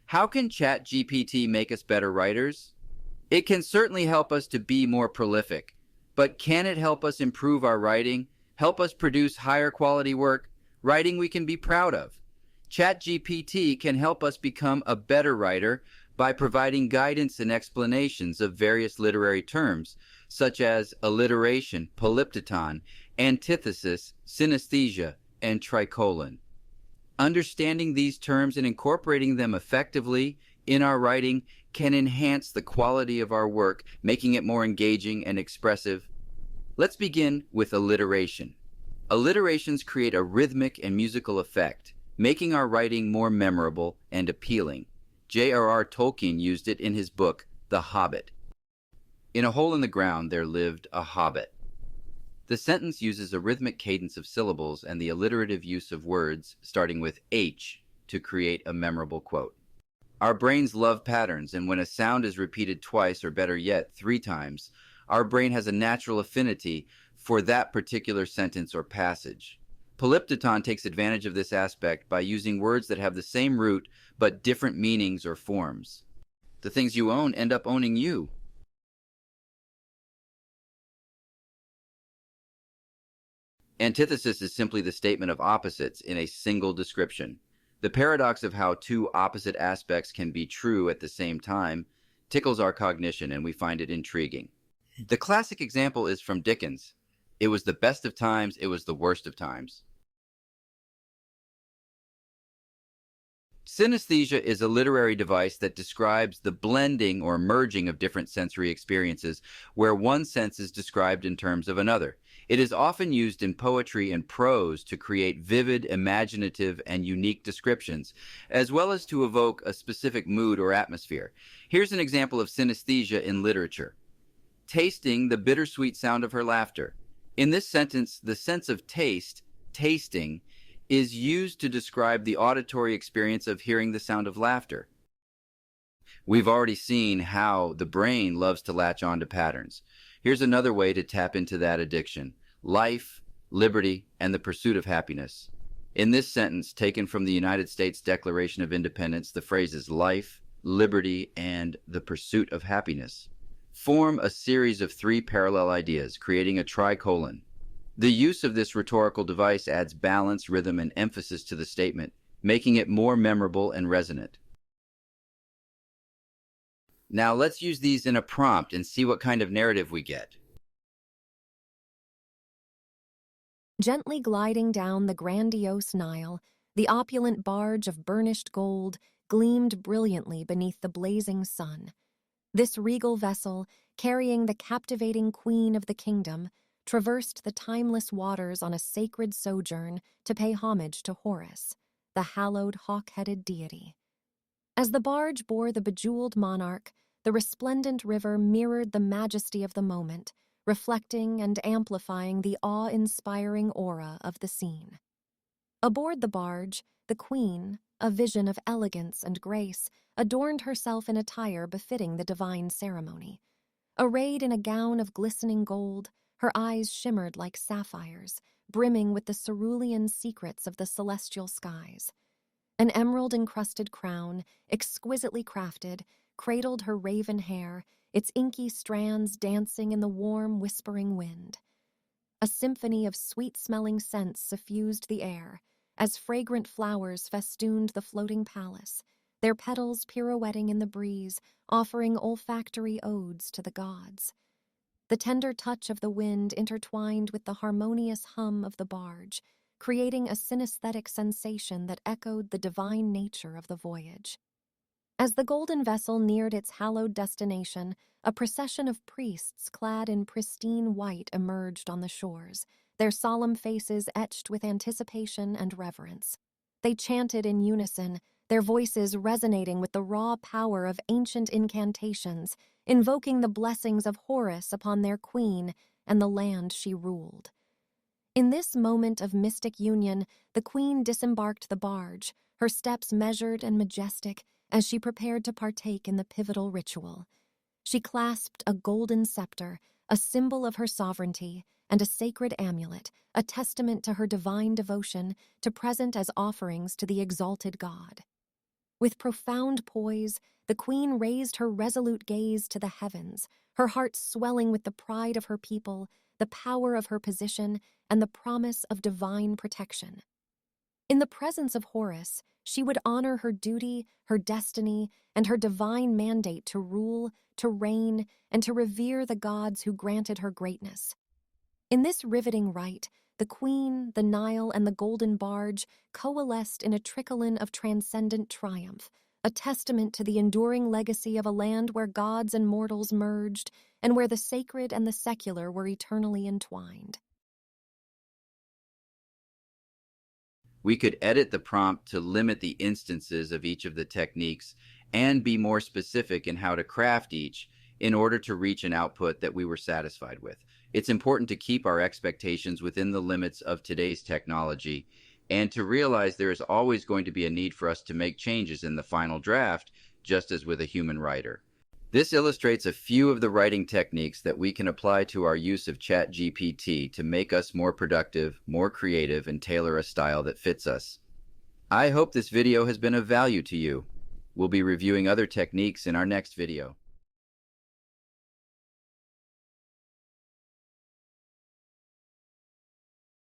How can ChatGPT make us better writers? It can certainly help us to be more prolific, but can it help us improve our writing, help us produce higher quality work, writing we can be proud of? ChatGPT can help us become a better writer by providing guidance and explanations of various literary terms, such as alliteration, polyptyton, antithesis, synesthesia, and tricolon. Understanding these terms and incorporating them effectively in our writing can enhance the quality of our work, making it more engaging and expressive. Let's begin with alliteration. Alliterations create a rhythmic and musical effect, making our writing more memorable and appealing. J.R.R. Tolkien used it in his book, The Hobbit. In a hole in the ground there lived a hobbit. The sentence uses a rhythmic cadence of syllables and the alliterative use of words starting with H to create a memorable quote. Our brains love patterns, and when a sound is repeated twice, or better yet, 3 times, our brain has a natural affinity for that particular sentence or passage. Polyptyton takes advantage of this aspect by using words that have the same root but different meanings or forms. The things you own end up owning you. Antithesis is simply the statement of opposites in a single description. The paradox of how 2 opposite aspects can be true at the same time tickles our cognition, and we find it intriguing. The classic example is from Dickens. It was the best of times, it was the worst of times. Synesthesia is a literary device that describes the blending or merging of different sensory experiences, where one sense is described in terms of another. It is often used in poetry and prose to create vivid, imaginative, and unique descriptions, as well as to evoke a specific mood or atmosphere. Here's an example of synesthesia in literature. Tasting the bittersweet sound of her laughter. In this sentence, the sense of taste, tasting, is used to describe the auditory experience of hearing the sound of laughter. We've already seen how the brain loves to latch on to patterns. Here's another way to tap into that addiction: life, liberty, and the pursuit of happiness. In this sentence, taken from the United States Declaration of Independence, the phrases life, liberty, and the pursuit of happiness form a series of 3 parallel ideas, creating a tricolon. The use of this rhetorical device adds balance, rhythm, and emphasis to the statement, making it more memorable and resonant. Now let's use these in a prompt and see what kind of narrative we get. Gently gliding down the grandiose Nile, the opulent barge of burnished gold gleamed brilliantly beneath the blazing sun. This regal vessel, carrying the captivating queen of the kingdom, traversed the timeless waters on a sacred sojourn to pay homage to Horus, the hallowed hawk-headed deity. As the barge bore the bejeweled monarch, the resplendent river mirrored the majesty of the moment, reflecting and amplifying the awe-inspiring aura of the scene. Aboard the barge, the queen, a vision of elegance and grace, adorned herself in attire befitting the divine ceremony. Arrayed in a gown of glistening gold, her eyes shimmered like sapphires, brimming with the cerulean secrets of the celestial skies. An emerald-encrusted crown, exquisitely crafted, cradled her raven hair, its inky strands dancing in the warm, whispering wind. A symphony of sweet-smelling scents suffused the air, as fragrant flowers festooned the floating palace, their petals pirouetting in the breeze, offering olfactory odes to the gods. The tender touch of the wind intertwined with the harmonious hum of the barge, creating a synesthetic sensation that echoed the divine nature of the voyage. As the golden vessel neared its hallowed destination, a procession of priests clad in pristine white emerged on the shores, their solemn faces etched with anticipation and reverence. They chanted in unison, their voices resonating with the raw power of ancient incantations, invoking the blessings of Horus upon their queen and the land she ruled. In this moment of mystic union, the queen disembarked the barge, her steps measured and majestic, as she prepared to partake in the pivotal ritual. She clasped a golden scepter, a symbol of her sovereignty, and a sacred amulet, a testament to her divine devotion, to present as offerings to the exalted god. With profound poise, the queen raised her resolute gaze to the heavens, her heart swelling with the pride of her people, the power of her position, and the promise of divine protection. In the presence of Horus, she would honor her duty, her destiny, and her divine mandate to rule, to reign, and to revere the gods who granted her greatness. In this riveting rite, the queen, the Nile, and the golden barge coalesced in a trickle-in of transcendent triumph, a testament to the enduring legacy of a land where gods and mortals merged, and where the sacred and the secular were eternally entwined. We could edit the prompt to limit the instances of each of the techniques and be more specific in how to craft each in order to reach an output that we were satisfied with. It's important to keep our expectations within the limits of today's technology and to realize there is always going to be a need for us to make changes in the final draft, just as with a human writer. This illustrates a few of the writing techniques that we can apply to our use of ChatGPT to make us more productive, more creative, and tailor a style that fits us. I hope this video has been of value to you. We'll be reviewing other techniques in our next video.